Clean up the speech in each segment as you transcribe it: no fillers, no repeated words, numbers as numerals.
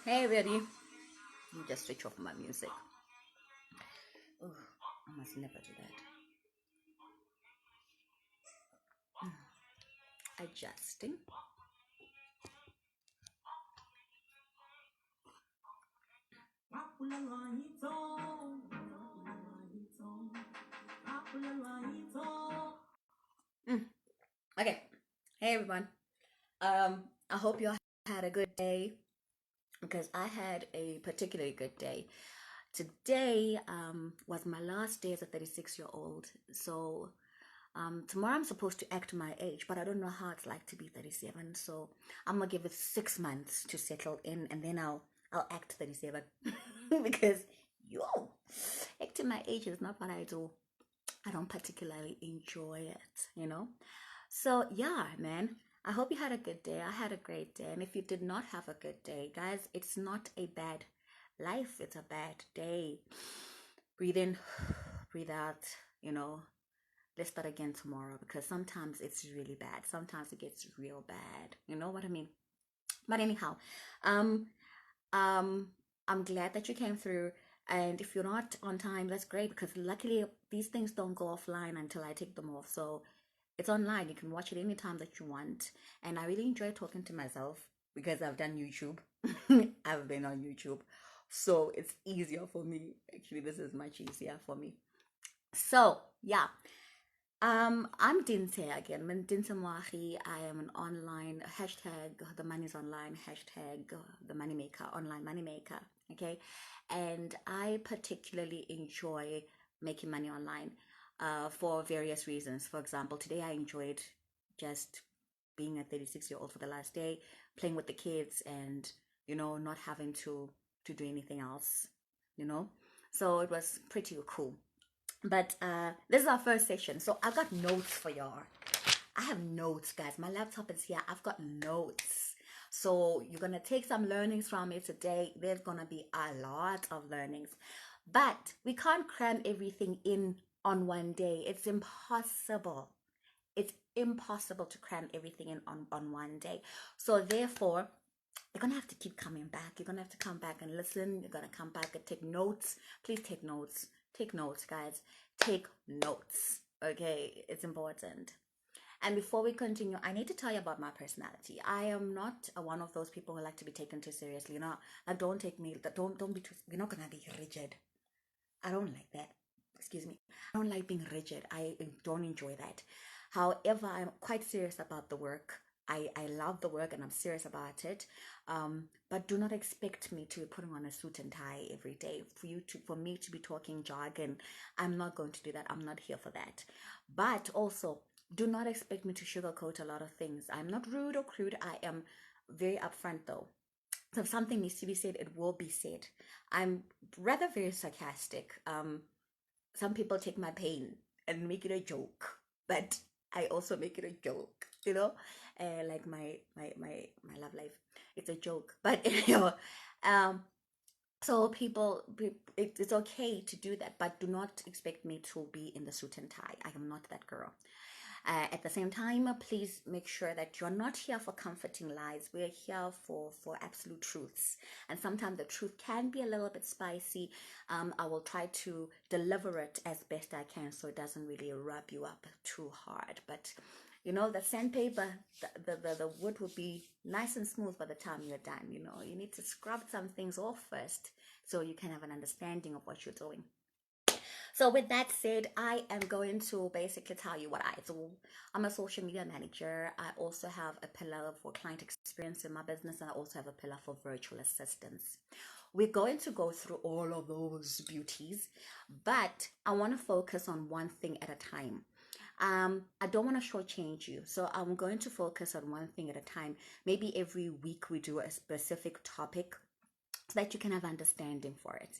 Hey, everybody. Let me just switch off my music. Oh, I must never do that. Adjusting. Mm, okay. Hey, everyone. I hope you all had a good day because I had a particularly good day. Today was my last day as a 36-year-old. So tomorrow I'm supposed to act my age, but I don't know how it's like to be 37. So I'm gonna give it 6 months to settle in, and then I'll act 37 because yo, acting my age is not what I do. I don't particularly enjoy it. So yeah, man. I hope you had a good day. I had a great day. And if you did not have a good day, guys, it's not a bad life. It's a bad day. Breathe in, breathe out, you know. Let's start again tomorrow because sometimes it's really bad. Sometimes it gets real bad. You know what I mean? But anyhow, um, um, I'm glad that you came through. And if you're not on time, that's great because luckily these things don't go offline until I take them off. So it's online. You can watch it anytime that you want. And I really enjoy talking to myself because I've done YouTube. I've been on YouTube. So it's easier for me. Actually, this is much easier for me. So, yeah. I'm Dinse again. I'm Dinse Mwahi. I am an online hashtag the money's online, hashtag the moneymaker, online moneymaker. Okay. And I particularly enjoy making money online for various reasons. For example, today I enjoyed just being a 36-year-old for the last day, playing with the kids and, not having to do anything else, you know. So it was pretty cool. But this is our first session. So I've got notes for y'all. I have notes, guys. My laptop is here. I've got notes. So you're going to take some learnings from it today. There's going to be a lot of learnings. But we can't cram everything in on one day. It's impossible. It's impossible to cram everything in on one day. So therefore, you're gonna have to keep coming back. You're gonna have to come back and listen. You're gonna come back and take notes. Please take notes. Take notes, guys. Take notes. Okay, it's important. And before we continue, I need to tell you about my personality. I am not one of those people who like to be taken too seriously. Like don't take me. Don't be too. You're not gonna be rigid. I don't like that. Excuse me. I don't like being rigid. I don't enjoy that. However, I'm quite serious about the work. I love the work and I'm serious about it. But do not expect me to be putting on a suit and tie every day. For me to be talking jargon, I'm not going to do that. I'm not here for that. But also, do not expect me to sugarcoat a lot of things. I'm not rude or crude. I am very upfront though. So if something needs to be said, it will be said. I'm rather very sarcastic. Some people take my pain and make it a joke, but I also make it a joke, like my love life. It's a joke, but um, so it's okay to do that, but do not expect me to be in the suit and tie. I am not that girl. At the same time, please make sure that you're not here for comforting lies. We're here for absolute truths. And sometimes the truth can be a little bit spicy. I will try to deliver it as best I can so it doesn't really rub you up too hard. But the sandpaper, the wood will be nice and smooth by the time you're done. You need to scrub some things off first so you can have an understanding of what you're doing. So with that said, I am going to basically tell you what I do. I'm a social media manager. I also have a pillar for client experience in my business, and I also have a pillar for virtual assistants. We're going to go through all of those beauties, but I want to focus on one thing at a time. I don't want to shortchange you, so I'm going to focus on one thing at a time. Maybe every week we do a specific topic so that you can have understanding for it.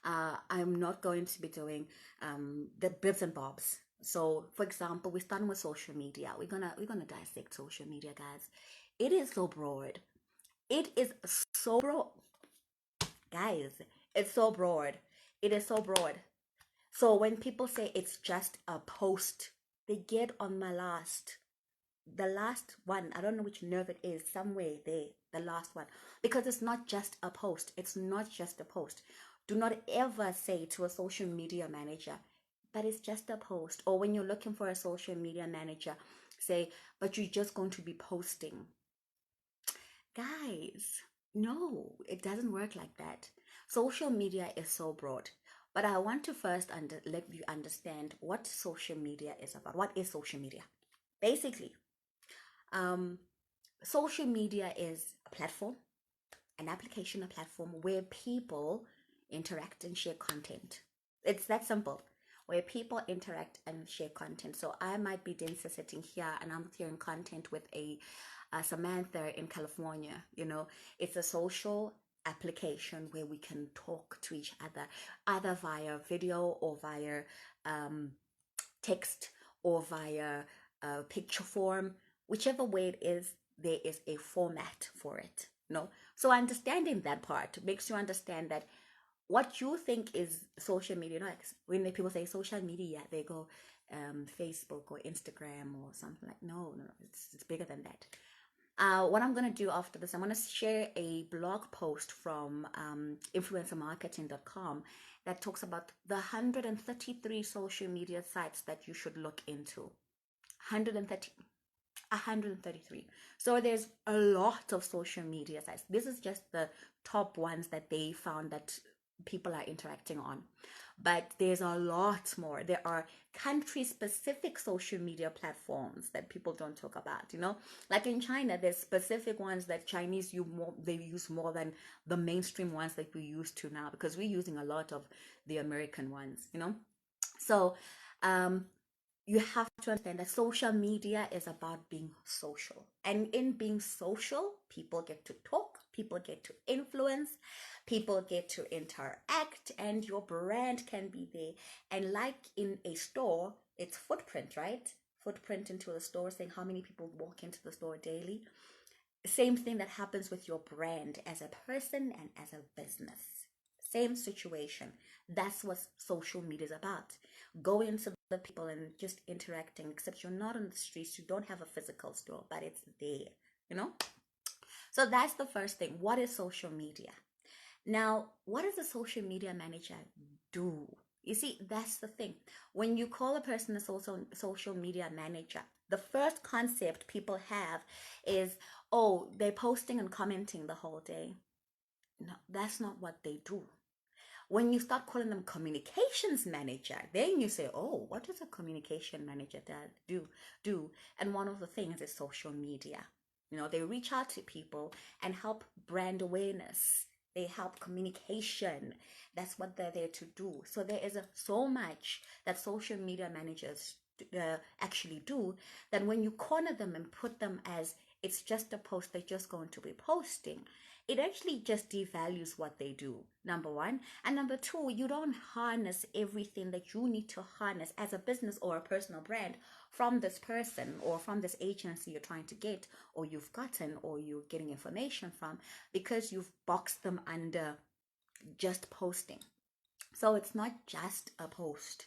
I'm not going to be doing the bibs and bobs. So for example, we're starting with social media. We're gonna dissect social media, guys. It is so broad. It is so broad, guys. It's so broad. It is so broad. So when people say it's just a post, they get on my last. the last one, I don't know which nerve it is, somewhere there, the last one, because it's not just a post. It's not just a post. Do not ever say to a social media manager that it's just a post. Or when you're looking for a social media manager, say, but you're just going to be posting. Guys, no, it doesn't work like that. Social media is so broad. But I want to first let you understand what social media is about. What is social media? Basically, um, social media is a platform, an application, a platform where people interact and share content. It's that simple. Where people interact and share content. So I might be Densa sitting here and I'm sharing content with a Samantha in California. It's a social application where we can talk to each other, either via video or via text or via picture form, whichever way it is, there is a format for it. So understanding that part makes you understand that what you think is social media, like when people say social media, they go Facebook or Instagram or something like, no, it's bigger than that. What I'm going to do after this, I'm going to share a blog post from influencermarketing.com that talks about the 133 social media sites that you should look into. 133. So there's a lot of social media sites. This is just the top ones that they found that people are interacting on, but there's a lot more. There are country specific social media platforms that people don't talk about. Like in China, there's specific ones that Chinese they use more than the mainstream ones that we used to now, because we're using a lot of the American ones. So you have to understand that social media is about being social. And in being social, people get to talk, people get to influence, people get to interact, and your brand can be there. And like in a store, it's footprint, right? Footprint into the store, saying how many people walk into the store daily. Same thing that happens with your brand as a person and as a business. Same situation. That's what social media is about. Go into the people and just interacting, except you're not on the streets, you don't have a physical store, but it's there. So that's the first thing. What is social media? Now, what does a social media manager do? You see, that's the thing. When you call a person a social media manager, the first concept people have is, oh, they're posting and commenting the whole day. No, that's not what they do. When you start calling them communications manager, then you say, oh, what does a communication manager do? And one of the things is social media. They reach out to people and help brand awareness. They help communication. That's what they're there to do. So there is so much that social media managers actually do, that when you corner them and put them as it's just a post they're just going to be posting, it actually just devalues what they do, number one. And number two, you don't harness everything that you need to harness as a business or a personal brand from this person or from this agency you're trying to get, or you've gotten, or you're getting information from, because you've boxed them under just posting. So it's not just a post.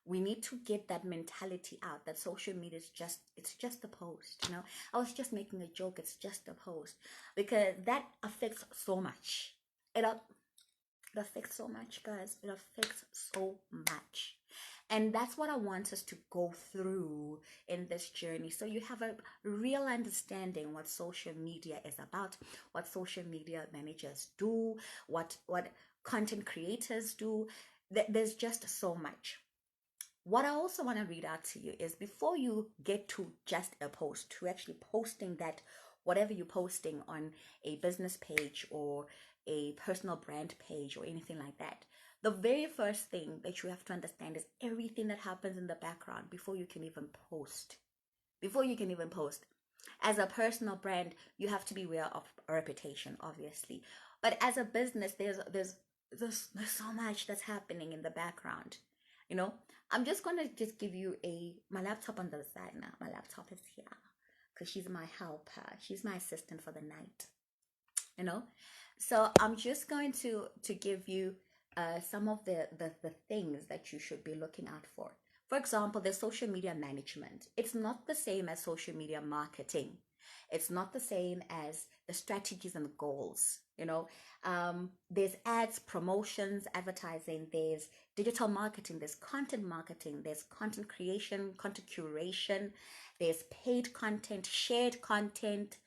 We need to get that mentality out that social media is it's just a post. I was just making a joke, it's just a post, because that affects so much. It affects so much, guys. It affects so much. And that's what I want us to go through in this journey, so you have a real understanding what social media is about, what social media managers do, what content creators do. There's just so much. What I also want to read out to you is, before you get to just a post, to actually posting that whatever you're posting on a business page or a personal brand page or anything like that, the very first thing that you have to understand is everything that happens in the background before you can even post. As a personal brand, you have to be aware of a reputation, obviously. But as a business, there's so much that's happening in the background. I'm just gonna just give you my laptop on the side now. My laptop is here because she's my helper. She's my assistant for the night. So I'm just going to give you some of the things that you should be looking out for. For example, there's social media management. It's not the same as social media marketing. It's not the same as the strategies and the goals. There's ads, promotions, advertising, there's digital marketing, there's content marketing, there's content creation, content curation, there's paid content, shared content,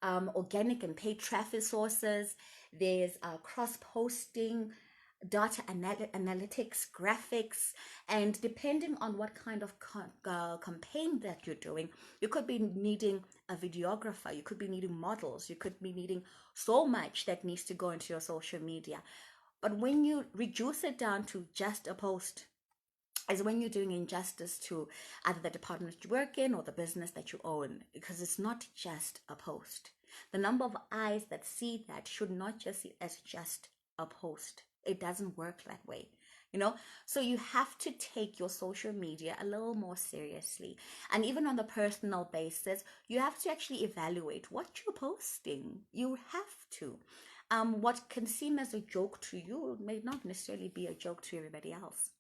organic and paid traffic sources. There's cross posting, data analytics, graphics, and depending on what kind of campaign that you're doing, you could be needing a videographer, you could be needing models, you could be needing so much that needs to go into your social media. But when you reduce it down to just a post, is when you're doing injustice to either the department that you work in or the business that you own, because it's not just a post. The number of eyes that see that should not just see it as just a post. It doesn't work that way. So you have to take your social media a little more seriously, and even on the personal basis, you have to actually evaluate what you're posting. You have to. What can seem as a joke to you may not necessarily be a joke to everybody else.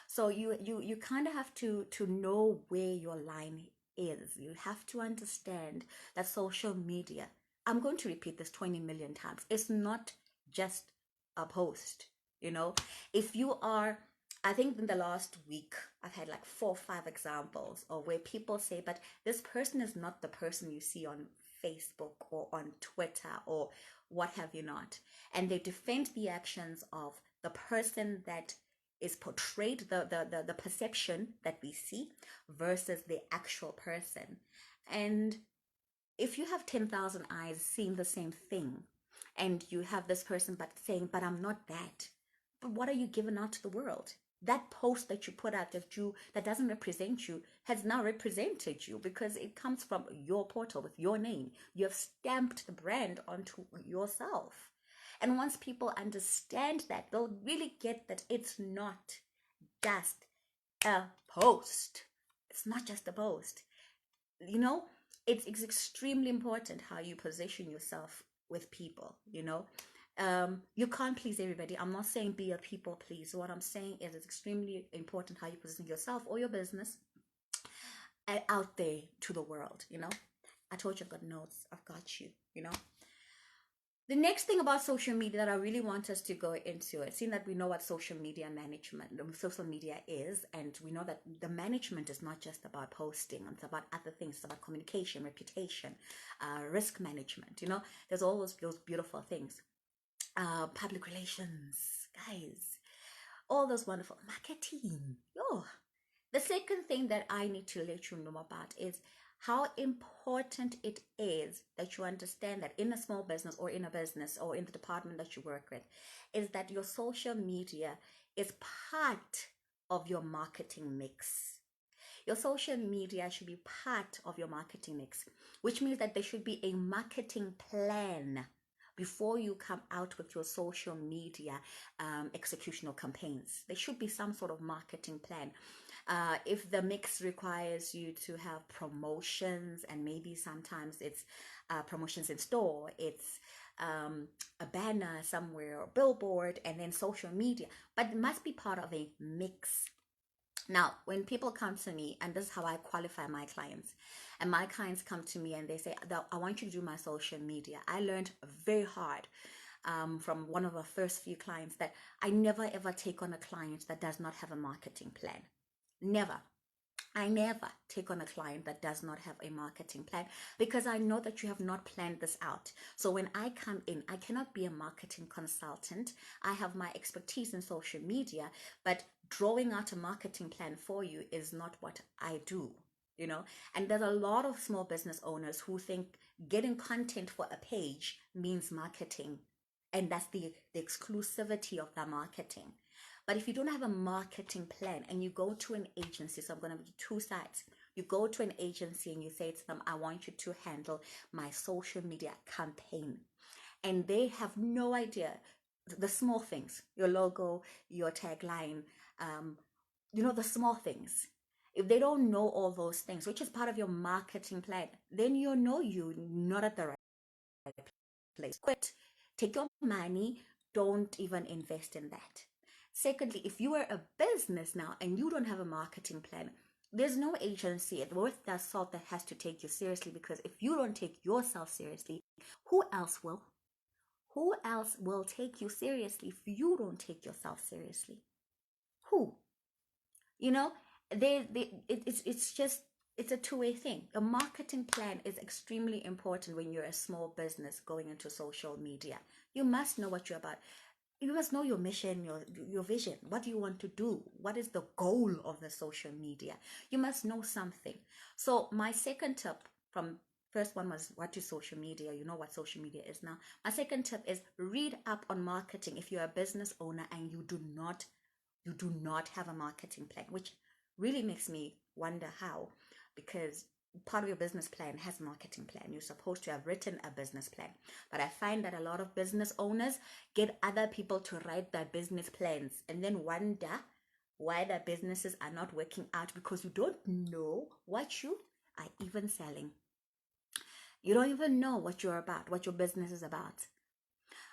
So you kind of have to know where your line is. You have to understand that social media, I'm going to repeat this 20 million times, it's not just a post. If you are, I think in the last week I've had like 4 or 5 examples of where people say, but this person is not the person you see on Facebook or on Twitter or what have you not, and they defend the actions of the person that is portrayed, the perception that we see versus the actual person. And if you have 10,000 eyes seeing the same thing, and you have this person but saying, but I'm not that, but what are you giving out to the world? That post that you put out that doesn't represent you has now represented you, because it comes from your portal with your name. You have stamped the brand onto yourself. And once people understand that, they'll really get that it's not just a post. It's not just a post. It's extremely important how you position yourself with people. You can't please everybody. I'm not saying be a people pleaser. What I'm saying is it's extremely important how you position yourself or your business out there to the world. I told you I've got notes. I've got you. The next thing about social media that I really want us to go into, it seeing that we know what social media is, and we know that the management is not just about posting, it's about other things. It's about communication, reputation, risk management. There's all those beautiful things. Public relations, guys, all those wonderful marketing. The second thing that I need to let you know about is how important it is that you understand that in a small business or in a business or in the department that you work with, is that your social media is part of your marketing mix. Your social media should be part of your marketing mix, which means that there should be a marketing plan before you come out with your social media executional campaigns. There should be some sort of marketing plan. If the mix requires you to have promotions, and maybe sometimes it's promotions in store, it's a banner somewhere or billboard, and then social media, but it must be part of a mix. Now, when people come to me, and this is how I qualify my clients, and my clients come to me and they say, I want you to do my social media. I learned very hard from one of our first few clients that I never ever take on a client that does not have a marketing plan. Never. I never take on a client that does not have a marketing plan, because I know that you have not planned this out. So when I come in, I cannot be a marketing consultant. I have my expertise in social media, but drawing out a marketing plan for you is not what I do. And there's a lot of small business owners who think getting content for a page means marketing, and that's the exclusivity of the marketing. But if you don't have a marketing plan and you go to an agency, so I'm going to do 2 sides. You go to an agency and you say to them, I want you to handle my social media campaign. And they have no idea the small things, your logo, your tagline, the small things. If they don't know all those things, which is part of your marketing plan, then you're not at the right place. Quit. Take your money. Don't even invest in that. Secondly, if you are a business now and you don't have a marketing plan, there's no agency worth that salt that has to take you seriously, because if you don't take yourself seriously, who else will? Who else will take you seriously if you don't take yourself seriously? Who? You know, it's just, it's a two-way thing. A marketing plan is extremely important when you're a small business going into social media. You must know what you're about. You must know your mission, your vision. What do you want to do? What is the goal of the social media? You must know something. So my second tip, from first one was what is social media? You know what social media is now. My second tip is read up on marketing if you're a business owner and you do not have a marketing plan, which really makes me wonder how, because part of your business plan has a marketing plan. You're supposed to have written a business plan. But I find that a lot of business owners get other people to write their business plans and then wonder why their businesses are not working out, because you don't know what you are even selling. You don't even know what you're about, what your business is about.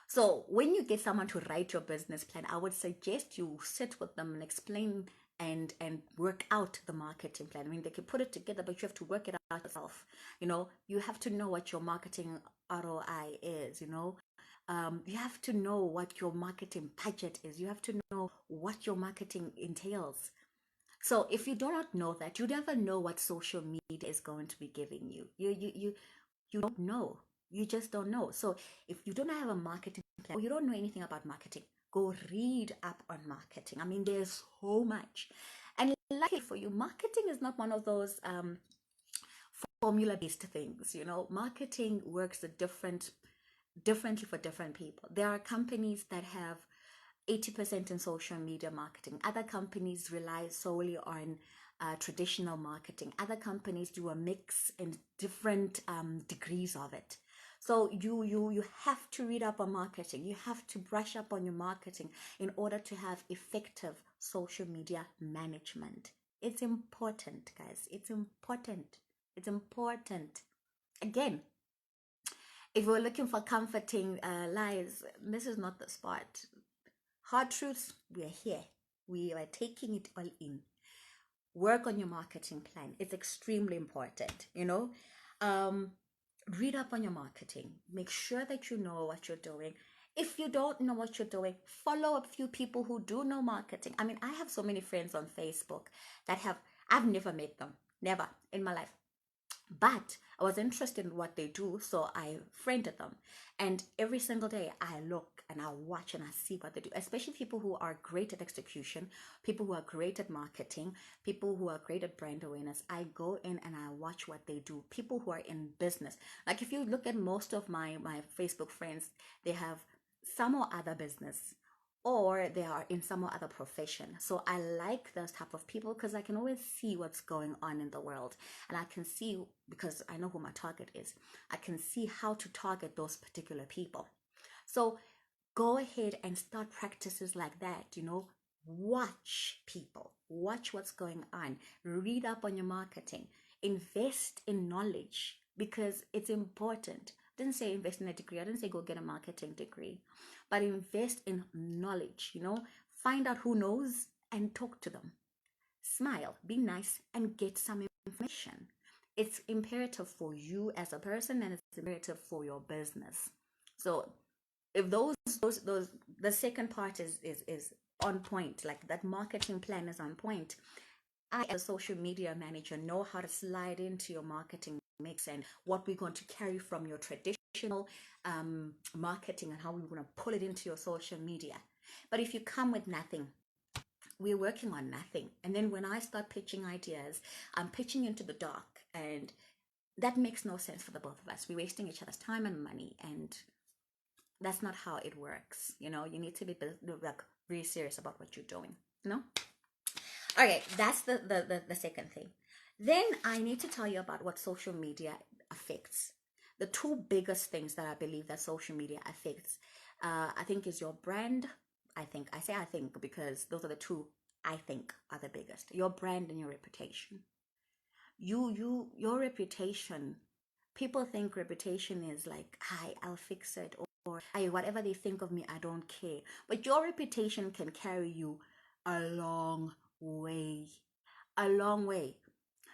So when you get someone to write your business plan, I would suggest you sit with them and explain and work out the marketing plan. I mean, they can put it together, but you have to work it out yourself. You have to know what your marketing ROI is. You have to know what your marketing budget is. You have to know what your marketing entails. So if you do not know that, you never know what social media is going to be giving you. You don't know. You just don't know. So if you don't have a marketing plan, or you don't know anything about marketing, go read up on marketing. I mean, there's so much. And luckily for you, marketing is not one of those formula based things. Marketing works differently for different people. There are companies that have 80% in social media marketing. Other companies rely solely on traditional marketing. Other companies do a mix and different degrees of it. So you have to read up on marketing. You have to brush up on your marketing in order to have effective social media management. It's important, guys. It's important. It's important. Again, if we're looking for comforting lies, this is not the spot. Hard truths, we are here. We are taking it all in. Work on your marketing plan. It's extremely important. Read up on your marketing. Make sure that you know what you're doing. If you don't know what you're doing, follow a few people who do know marketing. I mean, I have so many friends on Facebook I've never met them, never in my life. But I was interested in what they do, so I friended them. And every single day I look and I watch and I see what they do, especially people who are great at execution, people who are great at marketing, people who are great at brand awareness. I go in and I watch what they do. People who are in business. Like if you look at most of my Facebook friends, they have some or other business, or they are in some or other profession. So I like those type of people because I can always see what's going on in the world, and I can see, because I know who my target is, I can see how to target those particular people. So go ahead and start practices like that. Watch people, watch what's going on, read up on your marketing, invest in knowledge, because it's important. I didn't say invest in a degree, I didn't say go get a marketing degree, but invest in knowledge. Find out who knows and talk to them. Smile, be nice, and get some information. It's imperative for you as a person, and it's imperative for your business. So if those the second part is on point, like that marketing plan is on point, I, as a social media manager, know how to slide into your marketing mix and what we're going to carry from your traditional marketing and how we're going to pull it into your social media. But if you come with nothing, we're working on nothing. And then when I start pitching ideas, I'm pitching into the dark, and that makes no sense for the both of us. We're wasting each other's time and money, and that's not how it works. You need to be like really serious about what you're doing. Okay, that's the second thing. Then I need to tell you about what social media affects. The two biggest things that I believe that social media affects, I think, is your brand. I say I think because those are the two I think are the biggest. Your brand and your reputation. Your reputation. People think reputation is like, hi, I'll fix it, or whatever they think of me, I don't care. But your reputation can carry you a long way. A long way.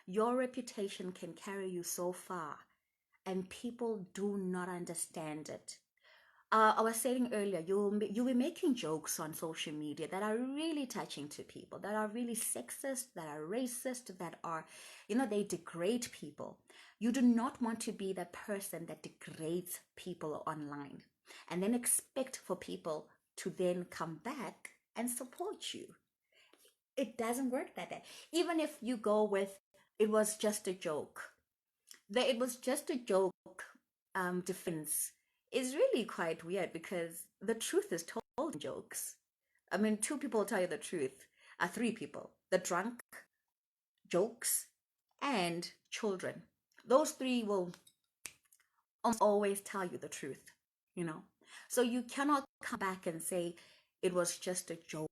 Your reputation can carry you so far, and people do not understand it. I was saying earlier, you'll be making jokes on social media that are really touching to people, that are really sexist, that are racist, that are, they degrade people. You do not want to be the person that degrades people online and then expect for people to then come back and support you. It doesn't work that way. Even if you go with, it was just a joke, it was just a joke defense is really quite weird because the truth is told in jokes. I mean, two people tell you the truth, three people: the drunk, jokes, and children. Those three will almost always tell you the truth, you know. So you cannot come back and say it was just a joke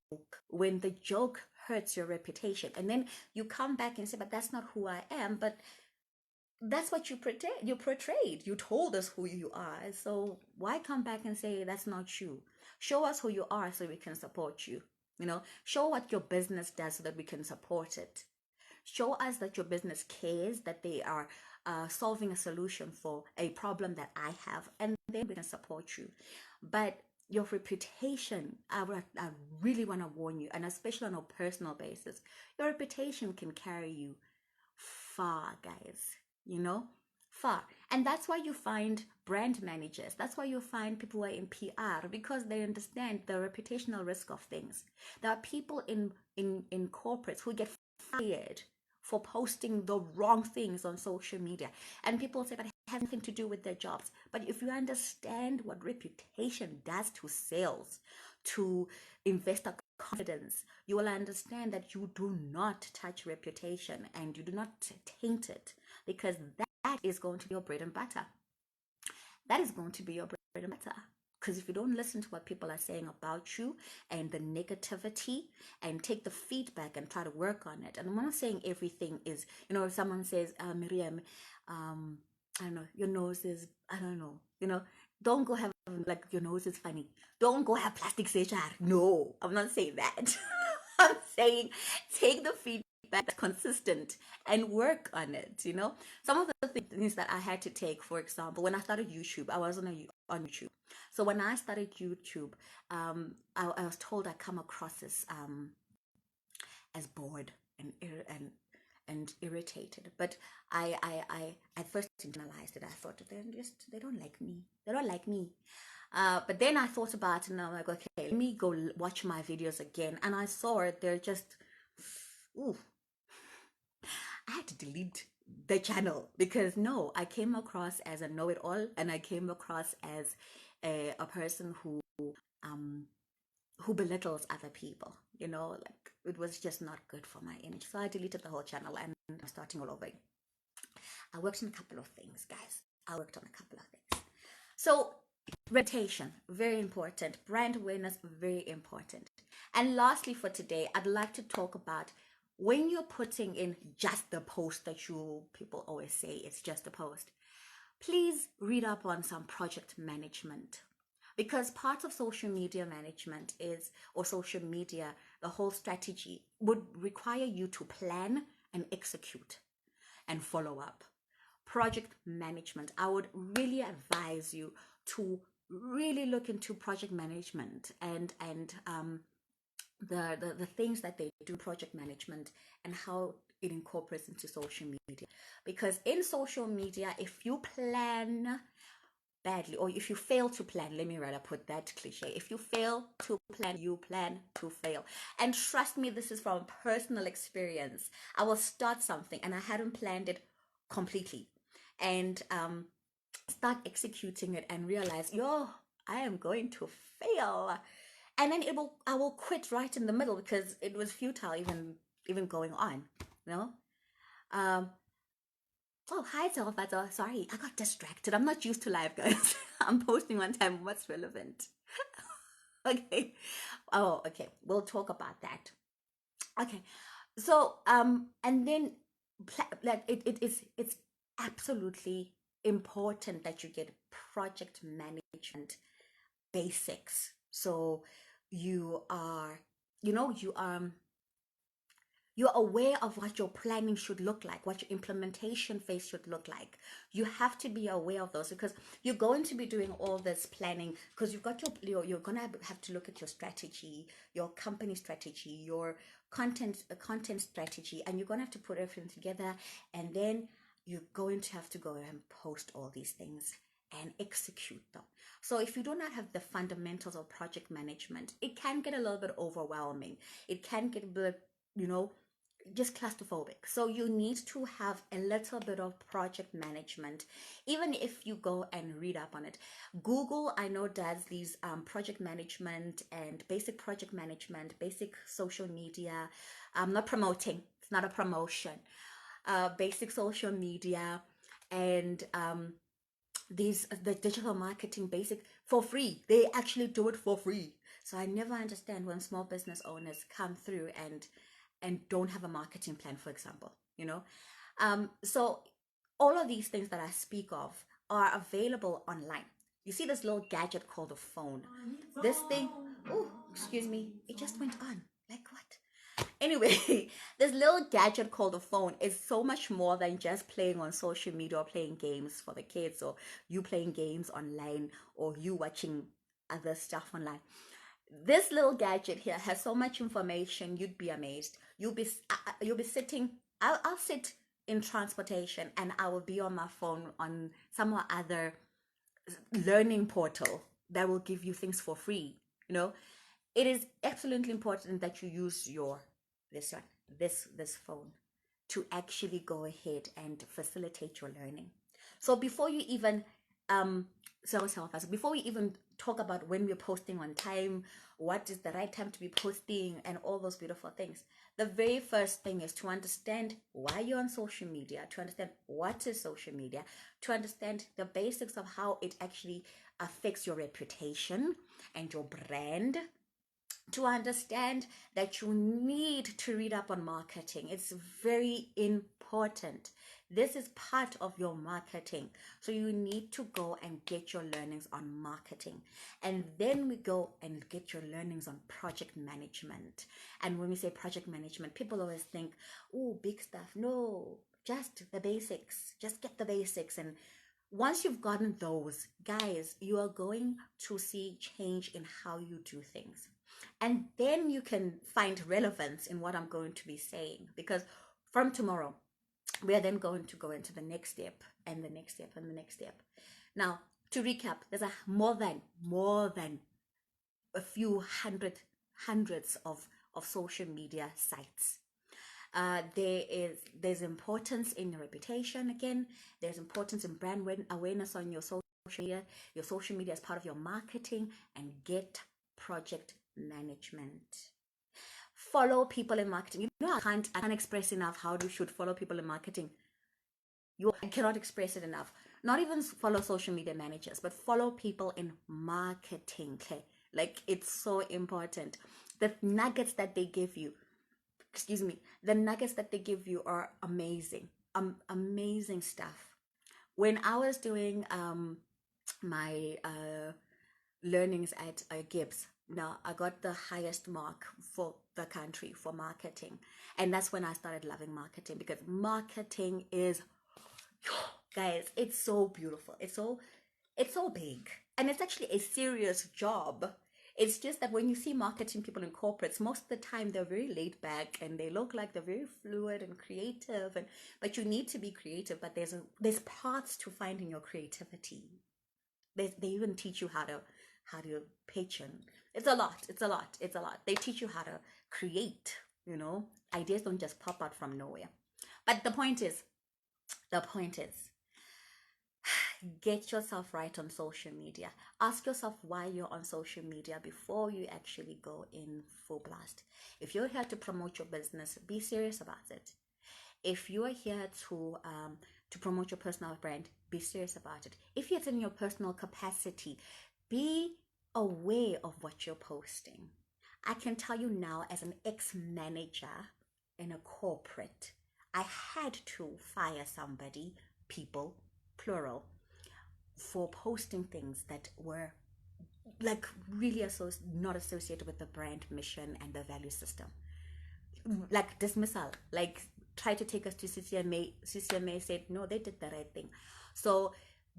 when the joke hurts your reputation. And then you come back and say, but that's not who I am. But that's what you portrayed. You told us who you are. So why come back and say that's not you? Show us who you are so we can support you. Show what your business does so that we can support it. Show us that your business cares, that they are solving a solution for a problem that I have, and then we can support you. But your reputation, I really want to warn you, and especially on a personal basis, your reputation can carry you far, guys, you know, far. And that's why you find brand managers, that's why you find people who are in PR, because they understand the reputational risk of things. There are people in corporates who get fired for posting the wrong things on social media, and people say that it has nothing to do with their jobs. But if you understand what reputation does to sales, to investor confidence, you will understand that you do not touch reputation and you do not taint it, because that is going to be your bread and butter. That is going to be your bread and butter. Because if you don't listen to what people are saying about you and the negativity and take the feedback and try to work on it, and I'm not saying everything is, if someone says, Miriam, I don't know, your nose is, I don't know, don't go have, like, your nose is funny. Don't go have plastic surgery. No, I'm not saying that. I'm saying take the feedback that's consistent and work on it. Some of the things that I had to take, for example, when I started YouTube, I wasn't on YouTube. So when I started YouTube, I was told I come across as bored and irritated. But I at first internalized it. I thought they don't like me. They don't like me. But then I thought about it and I'm like, okay, let me go watch my videos again. And I saw it. They're just, ooh. I had to delete the channel because no, I came across as a know-it-all, and I came across as a person who belittles other people. Like, it was just not good for my image. So I deleted the whole channel and I'm starting all over. I worked on a couple of things, guys. I worked on a couple of things. So reputation, very important. Brand awareness, very important. And lastly for today, I'd like to talk about when you're putting in just the post that people always say it's just a post. Please read up on some project management, because part of social media management or social media, the whole strategy would require you to plan and execute and follow up. Project management, I would really advise you to really look into project management and the things that they do, project management, and how it incorporates into social media. Because in social media, if you plan badly, or if you fail to plan, let me rather put that cliche, if you fail to plan, you plan to fail. And trust me, this is from personal experience. I will start something and I hadn't planned it completely, and start executing it and realize, I am going to fail. And then I will quit right in the middle because it was futile even going on. um oh, hi Zelvato. Sorry, I got distracted. I'm not used to live, guys. I'm posting one time what's relevant. Okay. Oh, okay, we'll talk about that. Okay. So and then like it's absolutely important that you get project management basics. So you are, you know, you're aware of what your planning should look like, what your implementation phase should look like. You have to be aware of those because you're going to be doing all this planning because you've got you're going to have to look at your strategy, your company strategy, your content strategy, and you're going to have to put everything together, and then you're going to have to go and post all these things and execute them. So if you do not have the fundamentals of project management, it can get a little bit overwhelming. It can get a bit, you know, just claustrophobic. So you need to have a little bit of project management, even if you go and read up on it. Google, I know, does these project management and basic project management, basic social media. I'm not promoting, it's not a promotion. Basic social media and these the digital marketing basic for free. They actually do it for free. So I never understand when small business owners come through and don't have a marketing plan, for example, you know. So all of these things that I speak of are available online. You see this little gadget called a phone. This thing, oh, excuse me, it just went on. Like what? Anyway, this little gadget called a phone is so much more than just playing on social media or playing games for the kids, or you playing games online, or you watching other stuff online. This little gadget here has so much information, you'd be amazed. You'll be sitting, I'll sit in transportation and I will be on my phone on some other learning portal that will give you things for free. You know, it is absolutely important that you use your this one, this phone to actually go ahead and facilitate your learning. So before you even before we even talk about when we're posting on time, what is the right time to be posting, and all those beautiful things, the very first thing is to understand why you're on social media, to understand what is social media, to understand the basics of how it actually affects your reputation and your brand, to understand that you need to read up on marketing. It's very important. This is part of your marketing. So you need to go and get your learnings on marketing. And then we go and get your learnings on project management. And when we say project management, people always think, oh, big stuff. No, just the basics. Just get the basics. And once you've gotten those, guys, you are going to see change in how you do things. And then you can find relevance in what I'm going to be saying, because from tomorrow, we are then going to go into the next step and the next step and the next step. Now, to recap, there's a more than a few hundreds of social media sites. There's importance in your reputation. Again, there's importance in brand awareness on your social media. Your social media is part of your marketing, and get project management. Follow people in marketing. You know, I can't express enough how you should follow people in marketing. I cannot express it enough. Not even follow social media managers, but follow people in marketing. Okay, like, it's so important. The nuggets that they give you, the nuggets that they give you are amazing. Amazing stuff. When I was doing my learnings at Gibbs, now I got the highest mark for the country for marketing, and that's when I started loving marketing, because marketing is, guys, it's so beautiful, it's so big, and it's actually a serious job. It's just that when you see marketing people in corporates, most of the time they're very laid back and they look like they're very fluid and creative, but you need to be creative. But there's paths to finding your creativity. They even teach you how to pitch, and it's a lot. They teach you how to create. You know, ideas don't just pop out from nowhere. But the point is, get yourself right on social media. Ask yourself why you're on social media before you actually go in full blast. If you're here to promote your business, be serious about it. If you are here to promote your personal brand, be serious about it. If it's in your personal capacity, be aware of what you're posting. I can tell you now, as an ex-manager in a corporate, I had to fire people, plural, for posting things that were like really not associated with the brand mission and the value system. Like dismissal, like try to take us to CCMA. CCMA said no, they did the right thing. So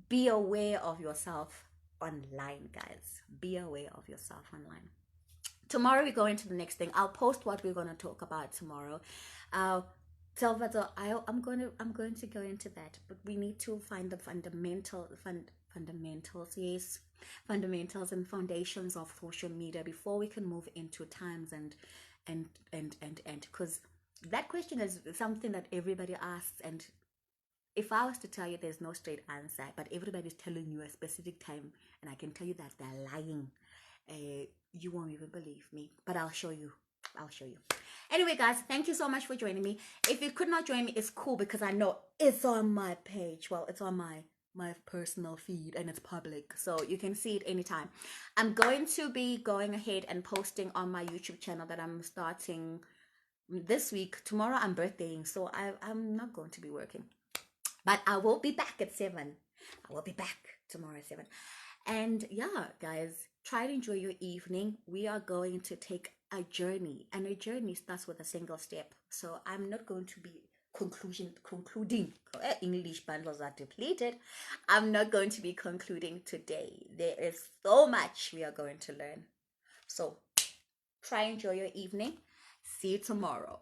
be aware of yourself online, guys. Be aware of yourself online. Tomorrow we go into the next thing. I'll post what we're going to talk about tomorrow. Salvador, I'm going to go into that, but we need to find the fundamentals, yes, fundamentals and foundations of social media before we can move into times and because that question is something that everybody asks, and if I was to tell you there's no straight answer, but everybody's telling you a specific time, and I can tell you that they're lying, you won't even believe me. But I'll show you. I'll show you. Anyway, guys, thank you so much for joining me. If you could not join me, it's cool because I know it's on my page. Well, it's on my personal feed and it's public, so you can see it anytime. I'm going to be going ahead and posting on my YouTube channel that I'm starting this week. Tomorrow I'm birthdaying, so I'm not going to be working. But I will be back at 7. I will be back tomorrow at 7. And yeah, guys, try to enjoy your evening. We are going to take a journey, and a journey starts with a single step. So I'm not going to be concluding. English bundles are depleted. I'm not going to be concluding today. There is so much we are going to learn. So try enjoy your evening. See you tomorrow.